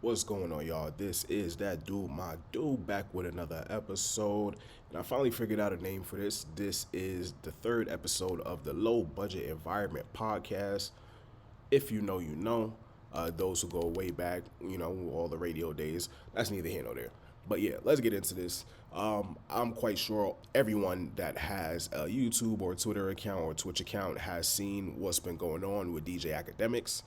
What's going on, y'all? This is that dude, my dude, back with another episode. And I finally figured out a name for this. This is the third episode of the Low Budget Environment Podcast. If you know, you know. Those who go way back, all the radio days, that's neither here nor there. But yeah, let's get into this. I'm quite sure everyone that has a YouTube or Twitter account or Twitch account has seen what's been going on with DJ Akademiks.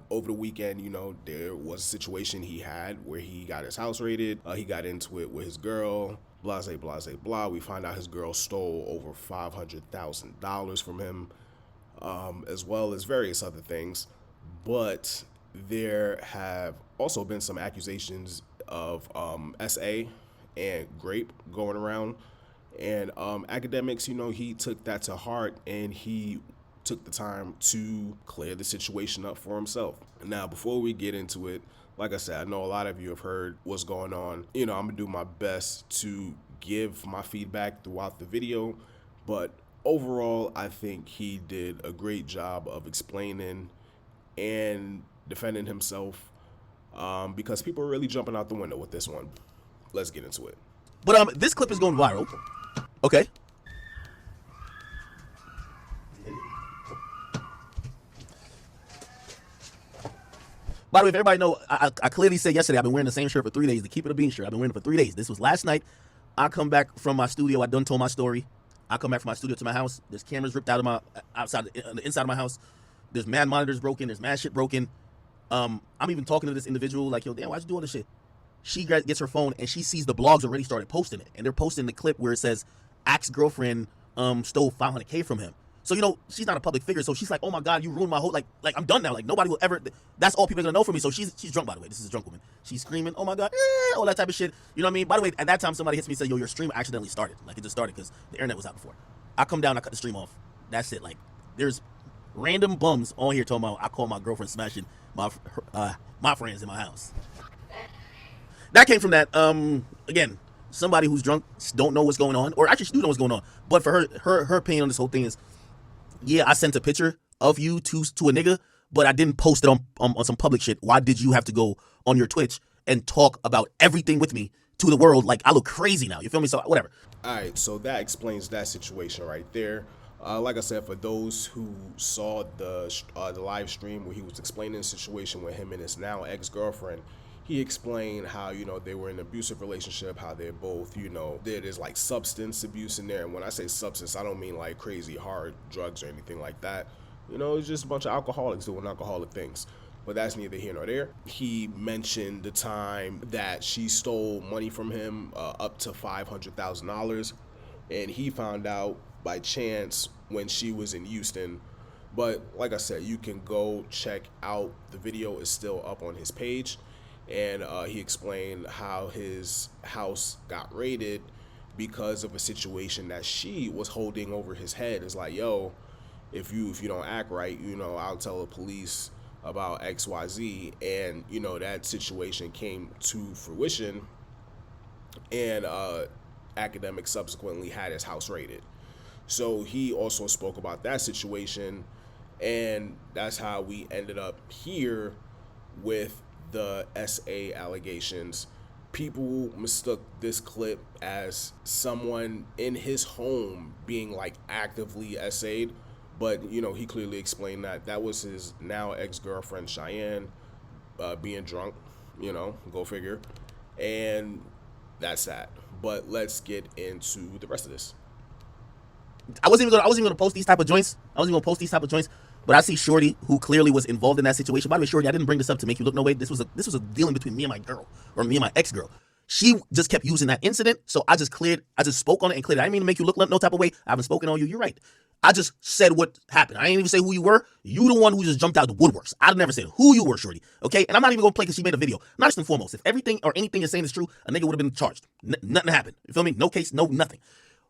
Over the weekend, there was a situation he had where he got his house raided. He got into it with his girl. Blase, blase, blah. We find out his girl stole over $500,000 from him, as well as various other things. But there have also been some accusations of SA and Grape going around. And Akademiks, he took that to heart and he took the time to clear the situation up for himself. Now, before we get into it, like I said, I know a lot of you have heard what's going on. I'm going to do my best to give my feedback throughout the video. But overall, I think he did a great job of explaining and defending himself, because people are really jumping out the window with this one. Let's get into it. But this clip is going viral. Okay. By the way, if everybody know, I clearly said yesterday I've been wearing the same shirt for 3 days. The Keep It a Bean shirt. I've been wearing it for 3 days. This was last night. I come back from my studio. I done told my story. I come back from my studio to my house. There's cameras ripped out of my outside, the inside of my house. There's mad monitors broken. There's mad shit broken. I'm even talking to this individual like, yo, damn, why'd you do all this shit? She gets her phone and she sees the blogs already started posting it. And they're posting the clip where it says, ex-girlfriend stole $500K from him. So, she's not a public figure. So she's like, oh my God, you ruined my whole, like I'm done now. Like nobody will ever, that's all people are gonna know from me. So she's drunk, by the way. This is a drunk woman. She's screaming, oh my God, all that type of shit. You know what I mean? By the way, at that time, somebody hits me and says, yo, your stream accidentally started. Like it just started because the internet was out before. I come down, I cut the stream off. That's it. Like there's random bums on here talking about I call my girlfriend smashing my friends in my house. That came from that. Again, somebody who's drunk don't know what's going on, or actually she do know what's going on. But for her opinion on this whole thing is, yeah, I sent a picture of you to a nigga, but I didn't post it on some public shit. Why did you have to go on your Twitch and talk about everything with me to the world? Like I look crazy now. You feel me? So whatever. All right, so that explains that situation right there. Like I said, for those who saw the live stream where he was explaining the situation with him and his now ex-girlfriend, he explained how, they were in an abusive relationship, how they're both, there's like substance abuse in there. And when I say substance, I don't mean like crazy hard drugs or anything like that. It's just a bunch of alcoholics doing alcoholic things. But that's neither here nor there. He mentioned the time that she stole money from him, up to $500,000. And he found out by chance when she was in Houston. But like I said, you can go check out the video. It's still up on his page. And he explained how his house got raided because of a situation that she was holding over his head. It's like, yo, if you don't act right, I'll tell the police about XYZ. And that situation came to fruition, and Akademiks subsequently had his house raided. So he also spoke about that situation, and that's how we ended up here with the SA allegations. People mistook this clip as someone in his home being like actively SA'd, but he clearly explained that was his now ex-girlfriend Cheyenne being drunk, go figure. And that's that. But let's get into the rest of this. I wasn't even gonna post these type of joints. But I see Shorty, who clearly was involved in that situation. By the way, Shorty, I didn't bring this up to make you look no way. This was a dealing between me and my girl, or me and my ex-girl. She just kept using that incident, so I just spoke on it and cleared it. I didn't mean to make you look no type of way. I haven't spoken on you. You're right. I just said what happened. I didn't even say who you were. You the one who just jumped out the woodworks. I never said who you were, Shorty. Okay? And I'm not even gonna play because she made a video. First and foremost, if everything or anything you're saying is true, a nigga would have been charged. Nothing happened. You feel me? No case, no nothing.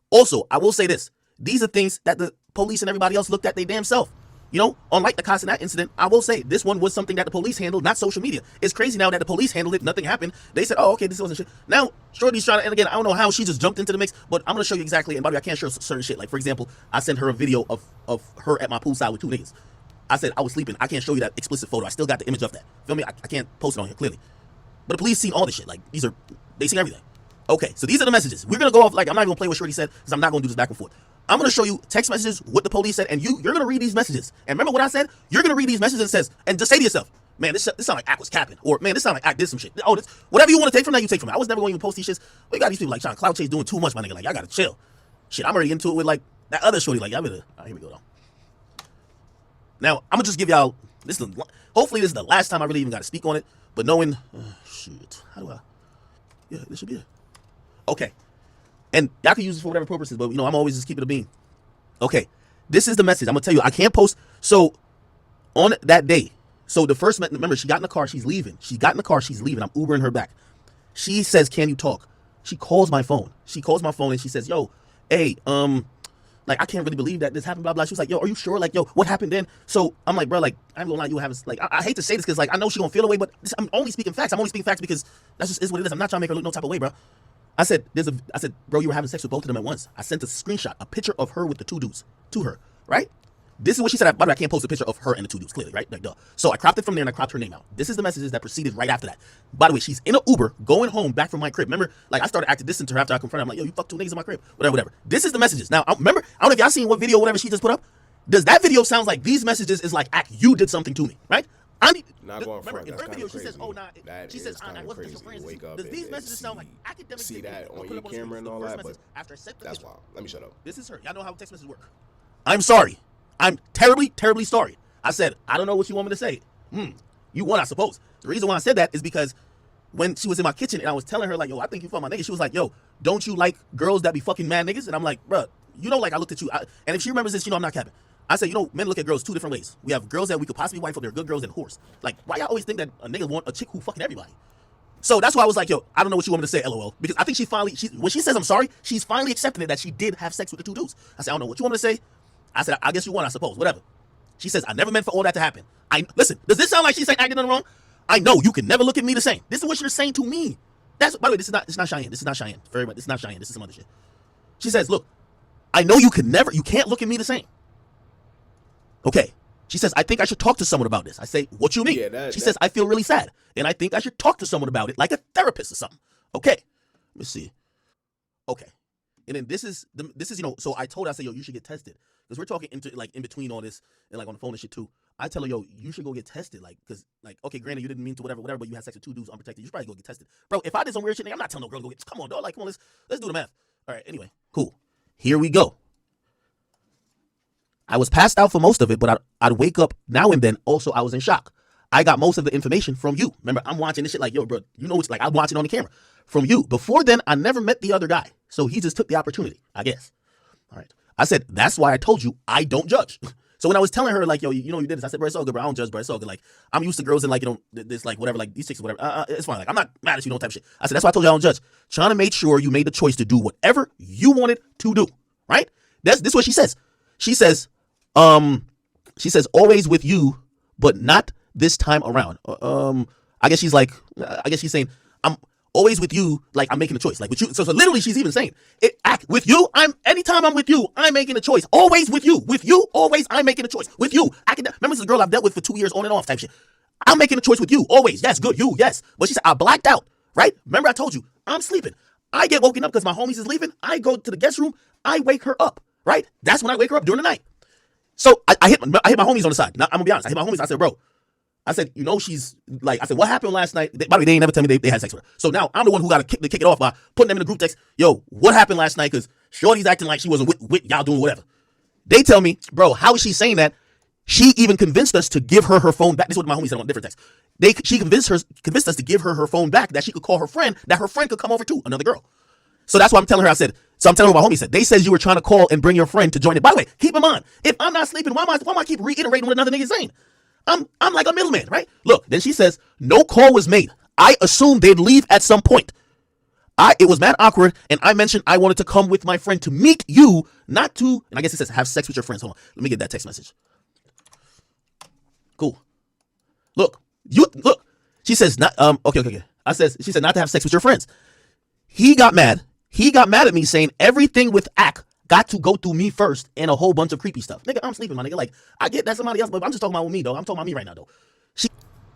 Also, I will say this. These are things that the police and everybody else looked at their damn self. Unlike the Castanet incident, I will say this one was something that the police handled, not social media. It's crazy now that the police handled it, nothing happened. They said, oh, okay, this wasn't shit. Now, Shorty's trying to, and again, I don't know how she just jumped into the mix, but I'm going to show you exactly, and by the way, I can't show certain shit. Like, for example, I sent her a video of her at my poolside with two niggas. I said I was sleeping. I can't show you that explicit photo. I still got the image of that. Feel me? I can't post it on here, clearly. But the police seen all this shit. Like, they seen everything. Okay, so these are the messages. We're gonna go off, like, I'm not gonna play what Shorty said, because I'm not gonna do this back and forth. I'm gonna show you text messages, what the police said, and you're gonna read these messages. And remember what I said? You're gonna read these messages and just say to yourself, man, this sound like Ack was capping. Or, man, this sound like Ack did some shit. Oh, whatever you want to take from that, you take from it. I was never going to even post these shits. But you got these people like trying to cloud chase doing too much, my nigga. Like, y'all gotta chill. Shit, I'm already into it with, like, that other Shorty. Like, y'all better. All right, here we go, though. Now, I'm gonna just give y'all, hopefully this is the last time I really even gotta speak on it. But knowing, shit, how do I? Yeah, this should be it. Okay. And y'all can use this for whatever purposes, but, I'm always just keeping it a bean. Okay. This is the message. I'm going to tell you, I can't post. So, on that day, so the first, remember, she got in the car, she's leaving. She got in the car, she's leaving. I'm Ubering her back. She says, can you talk? She calls my phone. And she says, yo, hey, like, I can't really believe that this happened, blah, blah. She was like, yo, are you sure? Like, yo, what happened then? So, I'm like, bro, like, I'm gonna lie, you haven't, like, I hate to say this because, like, I know she gonna feel away, but I'm only speaking facts. Because that's just is what it is. I'm not trying to make her look no type of way, bro. I said, bro, you were having sex with both of them at once. I sent a screenshot, a picture of her with the two dudes to her, right? This is what she said. By the way, I can't post a picture of her and the two dudes, clearly, right? Like, duh. So I cropped it from there and I cropped her name out. This is the messages that proceeded right after that. By the way, she's in an Uber going home back from my crib. Remember, like, I started acting distant to her after I confronted her. I'm like, yo, you fucked two niggas in my crib. Whatever. This is the messages. Now, remember, I don't know if y'all seen what video, whatever she just put up. Does that video sound like these messages is like, you did something to me, right? Not going front. In her video, she says, "Oh, nah." She says, "I wasn't just your friends." Does these messages sound like Akademiks? See that on your camera and all that, but that's wild. Let me shut up. This is her. Y'all know how text messages work. I'm sorry. I'm terribly, terribly sorry. I said, I don't know what you want me to say. You won, I suppose. The reason why I said that is because when she was in my kitchen and I was telling her, like, yo, I think you fuck my nigga. She was like, yo, don't you like girls that be fucking mad niggas? And I'm like, bruh, like, I looked at you. And if she remembers this, I'm not capping. I said, men look at girls two different ways. We have girls that we could possibly wife up. They're good girls and whores. Like, why y'all always think that a nigga want a chick who fucking everybody? So that's why I was like, yo, I don't know what you want me to say, LOL. Because I think when she says I'm sorry, she's finally accepting it that she did have sex with the two dudes. I said, I don't know what you want me to say. I said, I guess you won, I suppose, whatever. She says, I never meant for all that to happen. Listen, does this sound like she's saying I did nothing wrong? I know you can never look at me the same. This is what you're saying to me. By the way, this is not Cheyenne. This is not Cheyenne. Very much, this is not Cheyenne. This is some other shit. She says, look, I know you can't look at me the same. Okay. She says, I think I should talk to someone about this. I say, what you mean? She says, I feel really sad, and I think I should talk to someone about it, like a therapist or something. Okay. Let me see. Okay. And then this is, so I told her, I said, yo, you should get tested. Because we're talking in between all this and like on the phone and shit too. I tell her, yo, you should go get tested. Like, because, like, okay, granted, you didn't mean to whatever, but you had sex with two dudes unprotected. You should probably go get tested. Bro, if I did some weird shit, nigga, I'm not telling no girl to go get, come on, dog. Like, come on, let's do the math. All right, anyway, cool. Here we go. I was passed out for most of it, but I'd wake up now and then. Also, I was in shock. I got most of the information from you. Remember, I'm watching this shit like, yo, bro, it's like I'm watching on the camera from you. Before then, I never met the other guy. So he just took the opportunity, I guess. All right. I said, that's why I told you I don't judge. So when I was telling her, like, yo, you did this, I said, bro, it's all good, bro. I don't judge, bro. It's all good. Like, I'm used to girls and, like, this, like, whatever, like, these chicks or whatever. It's fine. Like, I'm not mad at you, no type of shit. I said, that's why I told you I don't judge. Trying to make sure you made the choice to do whatever you wanted to do. Right? This is what she says. She says, always with you, but not this time around. I guess she's saying, I'm always with you, like, I'm making a choice. Like, with you. So literally, she's even saying, with you, anytime I'm with you, I'm making a choice. Always with you. With you, always, I'm making a choice. With you. Remember, this is a girl I've dealt with for 2 years on and off type shit. I'm making a choice with you. Always. Yes, good. You, yes. But she said, I blacked out. Right? Remember, I told you, I'm sleeping. I get woken up because my homies is leaving. I go to the guest room. I wake her up. Right? That's when I wake her up during the night. So I hit my homies on the side. Now, I'm gonna be honest. I hit my homies. I said, bro, she's like, I said, what happened last night? By the way, they ain't never tell me they had sex with her. So now I'm the one who got to kick it off by putting them in the group text. Yo, what happened last night? Because Shorty's acting like she wasn't with y'all doing whatever. They tell me, bro, how is she saying that? She even convinced us to give her phone back. This is what my homies said on a different text. She convinced us to give her phone back, that she could call her friend, that her friend could come over too, another girl. So that's why I'm telling her, I'm telling her what my homie said. They said you were trying to call and bring your friend to join it. By the way, keep in mind, if I'm not sleeping, why am I keep reiterating what another nigga's saying? I'm like a middleman, right? Look, then she says, no call was made. I assumed they'd leave at some point. It was mad awkward, and I mentioned I wanted to come with my friend to meet you, not to, and I guess it says have sex with your friends. Hold on, let me get that text message. Cool. Look. She says not. Okay. She said not to have sex with your friends. He got mad. He got mad at me saying everything with Ack got to go through me first and a whole bunch of creepy stuff. Nigga, I'm sleeping, my nigga. Like, I get that somebody else, but I'm just talking about with me, though. I'm talking about me right now, though.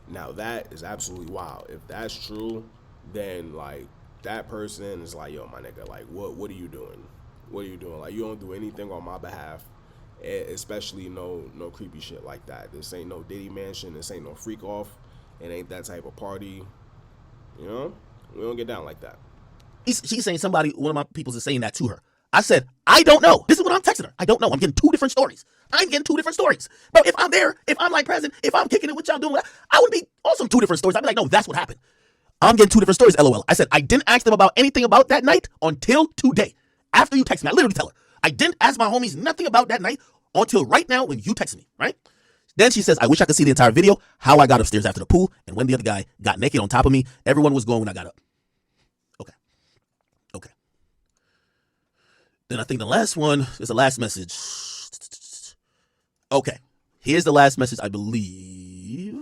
Now that is absolutely wild. If that's true, then like that person is like, yo, my nigga, like what are you doing? What are you doing? Like you don't do anything on my behalf, especially no creepy shit like that. This ain't no Diddy mansion. This ain't no freak off. It ain't that type of party. You know, we don't get down like that. She's saying somebody, one of my peoples is saying that to her. I said, I don't know. This is what I'm texting her. I don't know. I'm getting two different stories. I'm getting two different stories. But if I'm there, if I'm like present, if I'm kicking it with y'all doing, I would be awesome two different stories. I'd be like, no, that's what happened. I'm getting two different stories, LOL. I said, I didn't ask them about anything about that night until today. After you text me, I literally tell her, I didn't ask my homies nothing about that night until right now when you text me, right? Then she says, I wish I could see the entire video, how I got upstairs after the pool, and when the other guy got naked on top of me. Everyone was going when I got up. Okay. Okay. Then I think the last one is the last message. Okay. Here's the last message, I believe.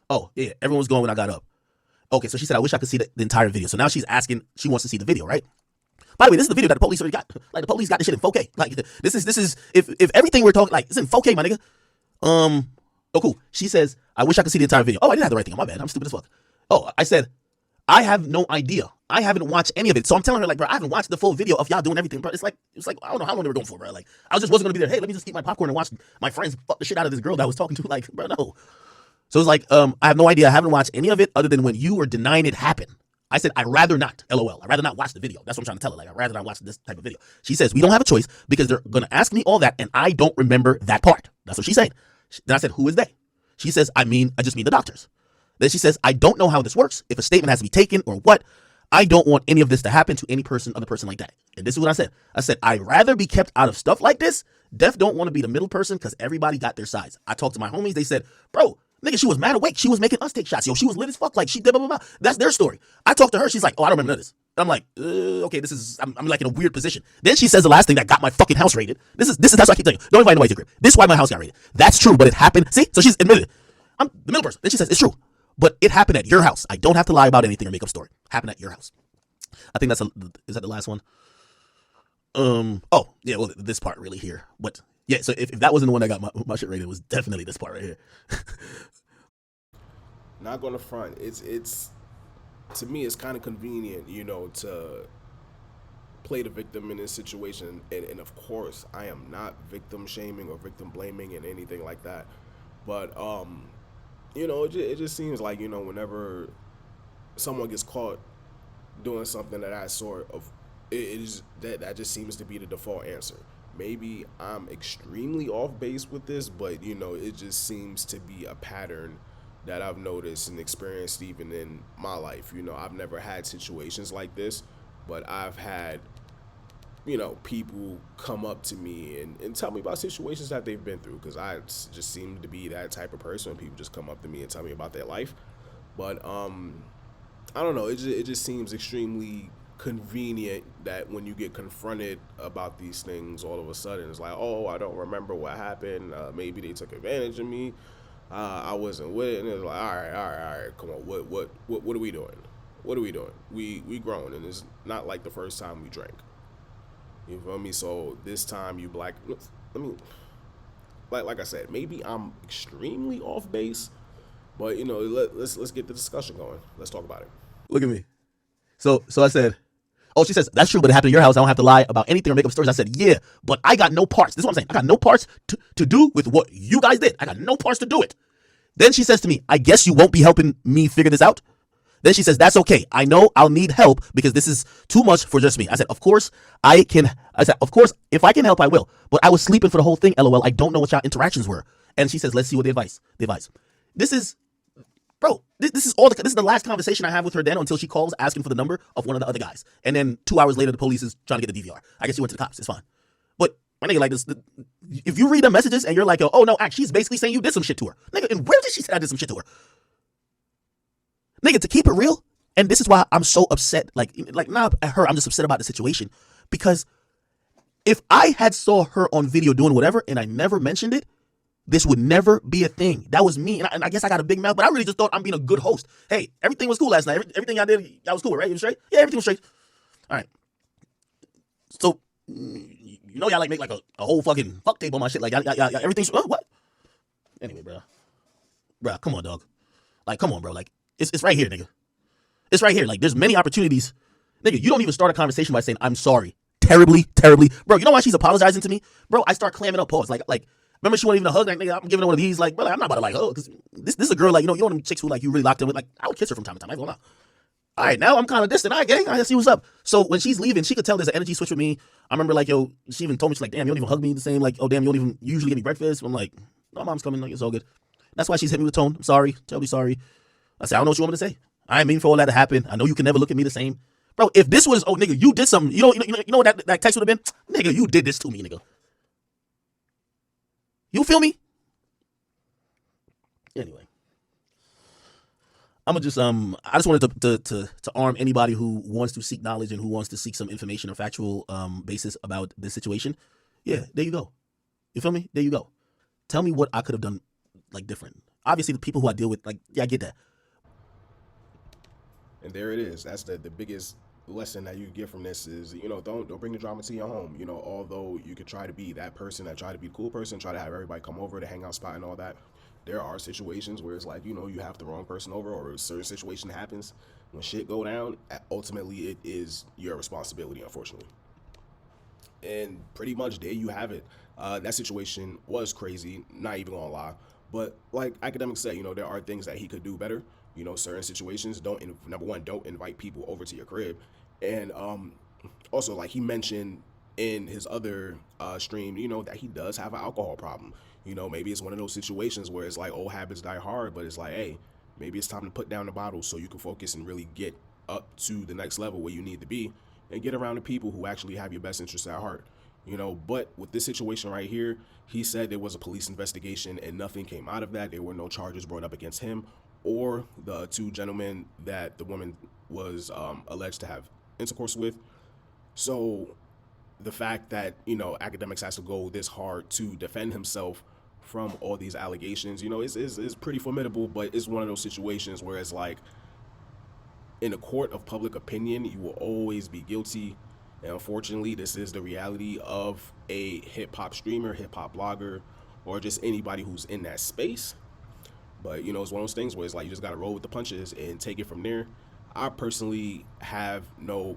Oh, yeah. Everyone was going when I got up. Okay, so she said, I wish I could see the entire video. So now she's asking, she wants to see the video, right? By the way, this is the video that the police already got. Like, the police got this shit in 4K. Like, this is, if everything we're talking, like, it's in 4K, my nigga. Oh, cool. She says, I wish I could see the entire video. Oh, I didn't have the right thing. My bad. I'm stupid as fuck. Oh, I said, I have no idea. I haven't watched any of it. So I'm telling her, like, bro, I haven't watched the full video of y'all doing everything, bro. It's like, I don't know how long they were going for, bro. Like, I just wasn't gonna be there. Hey, let me just eat my popcorn and watch my friends fuck the shit out of this girl that I was talking to. Like, bro, no. So it's like, I have no idea. I haven't watched any of it other than when you were denying it happened. I said, I'd rather not, LOL. I'd rather not watch the video. That's what I'm trying to tell her. Like, I'd rather not watch this type of video. She says, we don't have a choice because they're going to ask me all that, and I don't remember that part. That's what she's saying. Then I said, who is they? She says, I just mean the doctors. Then she says, I don't know how this works, if a statement has to be taken or what. I don't want any of this to happen to any other person like that. And this is what I said. I said, I'd rather be kept out of stuff like this. Def don't want to be the middle person because everybody got their sides. I talked to my homies. They said, bro, nigga, she was mad awake. She was making us take shots. Yo, she was lit as fuck. Like, she did blah, blah, blah. That's their story. I talked to her. She's like, oh, I don't remember this. And I'm like, okay, I'm like in a weird position. Then she says the last thing that got my fucking house raided. That's what I keep telling you. Don't invite nobody to your crib. This is why my house got raided. That's true, but it happened. See? So she's admitted it. I'm the middle person. Then she says, it's true, but it happened at your house. I don't have to lie about anything or make up a story. Happened at your house. I think is that the last one? Oh, yeah, well, this part really here. But yeah, so if that wasn't the one that got my shit rated, it was definitely this part right here. Not gonna front. It's to me, it's kind of convenient, to play the victim in this situation. And of course, I am not victim shaming or victim blaming and anything like that. But it just seems like whenever someone gets caught doing something of that sort of, it is that just seems to be the default answer. Maybe I'm extremely off base with this, but it just seems to be a pattern that I've noticed and experienced even in my life. I've never had situations like this, but I've had people come up to me and tell me about situations that they've been through, because I just seem to be that type of person. People just come up to me and tell me about their life. But I don't know, it just seems extremely convenient that when you get confronted about these things, all of a sudden it's like, oh, I don't remember what happened, maybe they took advantage of me, I wasn't with it. And it's like, all right, come on, what are we doing? We grown, and it's not like the first time we drank. You feel me? So this time you black. Let me, like I said, maybe I'm extremely off base, but let's get the discussion going. Let's talk about it. Look at me. So I said, oh, she says, that's true, but it happened in your house. I don't have to lie about anything or make up stories. I said, yeah, but I got no parts. This is what I'm saying. I got no parts to do with what you guys did. I got no parts to do it. Then she says to me, I guess you won't be helping me figure this out. Then she says, that's okay. I know I'll need help because this is too much for just me. I said, of course, if I can help, I will. But I was sleeping for the whole thing, LOL. I don't know what y'all interactions were. And she says, let's see what the advice. This is, bro, this is the last conversation I have with her then until she calls asking for the number of one of the other guys. And then 2 hours later, the police is trying to get the DVR. I guess she went to the cops. It's fine. But my nigga, like this, if you read the messages and you're like, oh no, she's basically saying you did some shit to her. Nigga, and where did she say I did some shit to her? Nigga, to keep it real, and this is why I'm so upset, like not at her, I'm just upset about the situation, because if I had saw her on video doing whatever and I never mentioned it, this would never be a thing. That was me, and I guess I got a big mouth, but I really just thought I'm being a good host. Hey, everything was cool last night. Everything y'all did, y'all was cool, right? You was straight? Yeah, everything was straight. All right. So, y'all like make like a whole fucking fuck tape on my shit, like y'all everything's, what? Anyway, bro. bro, come on, dog. Like, come on, bro. Like, it's right here, nigga. It's right here. Like, there's many opportunities. Nigga, you don't even start a conversation by saying, I'm sorry. Terribly, terribly. Bro, you know why she's apologizing to me? Bro, I start clamming up pause. Like, remember she wasn't even a hug? Like, nigga, I'm giving her one of these. Like, bro, like, I'm not about to, like, hug. Because this is a girl, like, you know them chicks who, like, you really locked in with. Like, I would kiss her from time to time. I ain't gonna lie. All right, now I'm kind of distant. All right, gang, I see what's up. So when she's leaving, she could tell there's an energy switch with me. I remember, like, yo, she even told me, she's like, damn, you don't even hug me the same. Like, oh, damn, you don't even usually give me breakfast. I'm like, no, mom's coming. Like, it's all good. That's why she's hit me with the tone. I'm sorry. Terribly sorry. I said, I don't know what you want me to say. I ain't mean for all that to happen. I know you can never look at me the same. Bro, if this was, oh, nigga, you did something. You know what that text would have been? Nigga, you did this to me, nigga. You feel me? Anyway. I'm gonna just I just wanted to arm anybody who wants to seek knowledge and who wants to seek some information or factual basis about this situation. Yeah, there you go. You feel me? There you go. Tell me what I could have done like different. Obviously, the people who I deal with, like, yeah, I get that. And there it is. That's the biggest lesson that you get from this is, don't bring the drama to your home. Although you could try to be that person that try to be the cool person, try to have everybody come over to hangout spot and all that. There are situations where it's like, you have the wrong person over, or a certain situation happens. When shit go down, ultimately it is your responsibility, unfortunately. And pretty much there you have it. That situation was crazy, not even gonna lie. But like Academics said, there are things that he could do better. Certain situations number one, don't invite people over to your crib. And also, like he mentioned in his other stream, that he does have an alcohol problem. Maybe it's one of those situations where it's like old habits die hard, but it's like, hey, maybe it's time to put down the bottle so you can focus and really get up to the next level where you need to be and get around the people who actually have your best interests at heart. But with this situation right here, he said there was a police investigation and nothing came out of that. There were no charges brought up against him or the two gentlemen that the woman was alleged to have intercourse with. So the fact that, Academics has to go this hard to defend himself from all these allegations, is pretty formidable, but it's one of those situations where it's like, in a court of public opinion, you will always be guilty. And unfortunately, this is the reality of a hip-hop streamer, hip-hop blogger, or just anybody who's in that space. But, it's one of those things where it's like you just got to roll with the punches and take it from there. I personally have no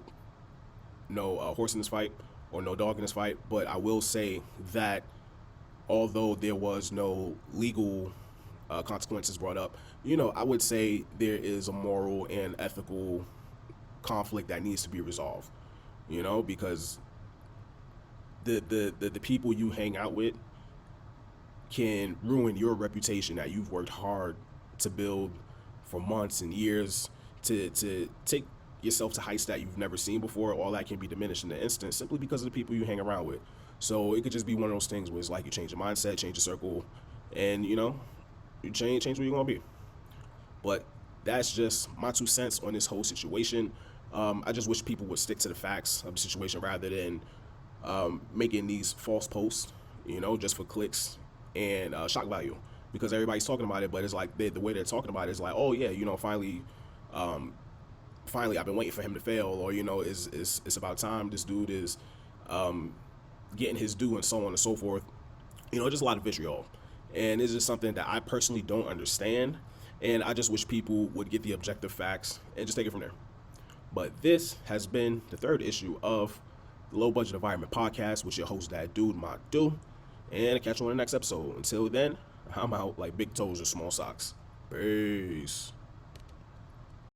horse in this fight or no dog in this fight, but I will say that although there was no legal consequences brought up, I would say there is a moral and ethical conflict that needs to be resolved. Because the people you hang out with can ruin your reputation that you've worked hard to build for months and years to take yourself to heights that you've never seen before. All that can be diminished in an instant simply because of the people you hang around with. So it could just be one of those things where it's like you change your mindset, change your circle, and you change where you're gonna be. But that's just my 2 cents on this whole situation. I just wish people would stick to the facts of the situation rather than making these false posts, just for clicks and shock value. Because everybody's talking about it, but it's like the way they're talking about it is like, oh yeah, finally I've been waiting for him to fail, or it's about time this dude is getting his due, and so on and so forth. Just a lot of vitriol, and it's just something that I personally don't understand, and I just wish people would get the objective facts and just take it from there. But this has been the third issue of the Low Budget Environment Podcast with your host, that dude, my dude, and I'll catch you on the next episode. Until then, I'm out like big toes or small socks. Peace.